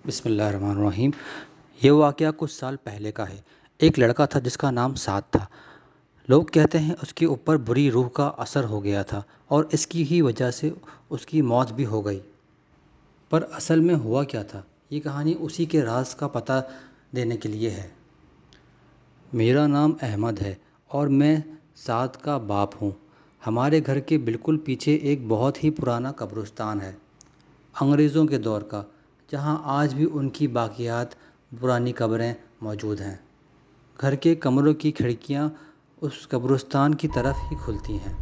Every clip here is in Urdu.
بسم اللہ الرحمن الرحیم۔ یہ واقعہ کچھ سال پہلے کا ہے۔ ایک لڑکا تھا جس کا نام سعد تھا۔ لوگ کہتے ہیں اس کے اوپر بری روح کا اثر ہو گیا تھا اور اس کی ہی وجہ سے اس کی موت بھی ہو گئی۔ پر اصل میں ہوا کیا تھا، یہ کہانی اسی کے راز کا پتہ دینے کے لیے ہے۔ میرا نام احمد ہے اور میں سعد کا باپ ہوں۔ ہمارے گھر کے بالکل پیچھے ایک بہت ہی پرانا قبرستان ہے، انگریزوں کے دور کا، جہاں آج بھی ان کی باقیات پرانی قبریں موجود ہیں۔ گھر کے کمروں کی کھڑکیاں اس قبرستان کی طرف ہی کھلتی ہیں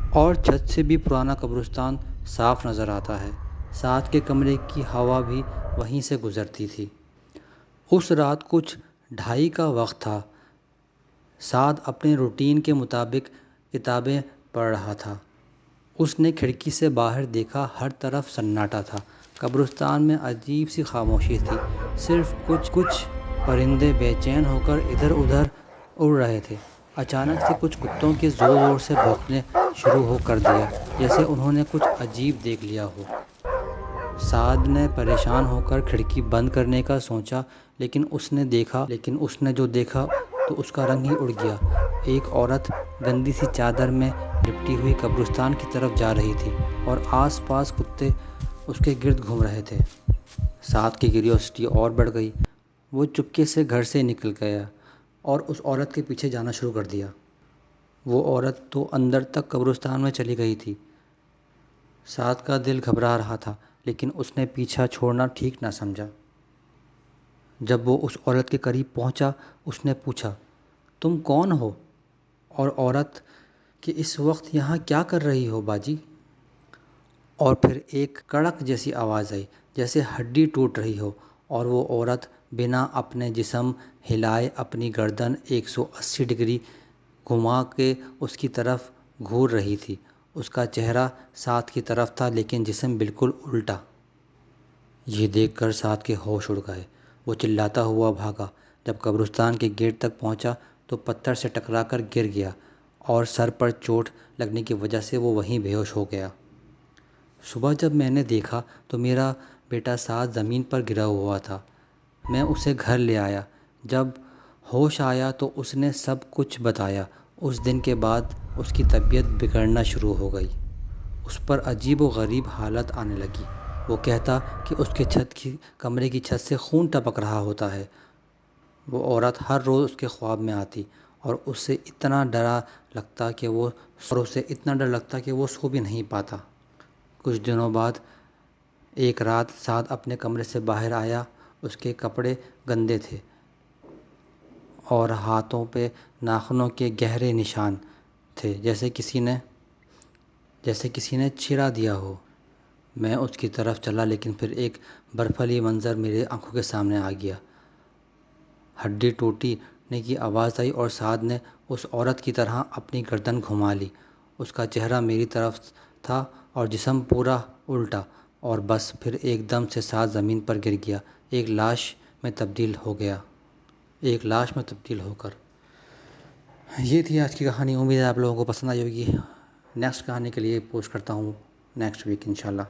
اور چھت سے بھی پرانا قبرستان صاف نظر آتا ہے۔ سعد کے کمرے کی ہوا بھی وہیں سے گزرتی تھی۔ اس رات کچھ 2:30 کا وقت تھا۔ سعد اپنے روٹین کے مطابق کتابیں پڑھ رہا تھا۔ اس نے کھڑکی سے باہر دیکھا، ہر طرف سناٹا تھا۔ قبرستان میں عجیب سی خاموشی تھی، صرف کچھ پرندے بے چین ہو کر ادھر ادھر اڑ رہے تھے۔ اچانک سے کچھ کتوں کے زور زور سے بھونکنے شروع ہو کر دیا، جیسے انہوں نے کچھ عجیب دیکھ لیا ہو۔ سعد نے پریشان ہو کر کھڑکی بند کرنے کا سوچا، لیکن اس نے جو دیکھا تو اس کا رنگ ہی اڑ گیا۔ ایک عورت گندی سی چادر میں لپٹی ہوئی قبرستان کی طرف جا رہی تھی اور آس پاس کتے اس کے گرد گھوم رہے تھے۔ سعد کی کیوریوسٹی اور بڑھ گئی۔ وہ چپکے سے گھر سے نکل گیا اور اس عورت کے پیچھے جانا شروع کر دیا۔ وہ عورت تو اندر تک قبرستان میں چلی گئی تھی۔ سعد کا دل گھبرا رہا تھا، لیکن اس نے پیچھا چھوڑنا ٹھیک نہ سمجھا۔ جب وہ اس عورت کے قریب پہنچا، اس نے پوچھا، "تم کون ہو؟ اور عورت کہ اس وقت یہاں کیا کر رہی ہو باجی؟" اور پھر ایک کڑک جیسی آواز آئی، جیسے ہڈی ٹوٹ رہی ہو، اور وہ عورت بنا اپنے جسم ہلائے اپنی گردن 180 ڈگری گھما کے اس کی طرف گھور رہی تھی۔ اس کا چہرہ سعد کی طرف تھا، لیکن جسم بالکل الٹا۔ یہ دیکھ کر سعد کے ہوش اڑ گئے۔ وہ چلاتا ہوا بھاگا۔ جب قبرستان کے گیٹ تک پہنچا تو پتھر سے ٹکرا کر گر گیا اور سر پر چوٹ لگنے کی وجہ سے وہ وہیں بے ہوش ہو گیا۔ صبح جب میں نے دیکھا تو میرا بیٹا سعد زمین پر گرا ہوا تھا۔ میں اسے گھر لے آیا۔ جب ہوش آیا تو اس نے سب کچھ بتایا۔ اس دن کے بعد اس کی طبیعت بگڑنا شروع ہو گئی۔ اس پر عجیب و غریب حالت آنے لگی۔ وہ کہتا کہ اس کے کمرے کی چھت سے خون ٹپک رہا ہوتا ہے۔ وہ عورت ہر روز اس کے خواب میں آتی اور اسے اتنا ڈر لگتا کہ وہ سو بھی نہیں پاتا۔ کچھ دنوں بعد ایک رات سعد اپنے کمرے سے باہر آیا۔ اس کے کپڑے گندے تھے اور ہاتھوں پہ ناخنوں کے گہرے نشان تھے، جیسے کسی نے چھڑا دیا ہو۔ میں اس کی طرف چلا، لیکن پھر ایک برفلی منظر میری آنکھوں کے سامنے آ گیا۔ ہڈی ٹوٹنے کی آواز آئی اور سعد نے اس عورت کی طرح اپنی گردن گھما لی۔ اس کا چہرہ میری طرف تھا اور جسم پورا الٹا، اور بس پھر ایک دم سے سعد زمین پر گر گیا، ایک لاش میں تبدیل ہو کر۔ یہ تھی آج کی کہانی۔ امید ہے آپ لوگوں کو پسند آئی ہوگی۔ نیکسٹ کہانی کے لیے پوسٹ کرتا ہوں نیکسٹ ویک انشاءاللہ۔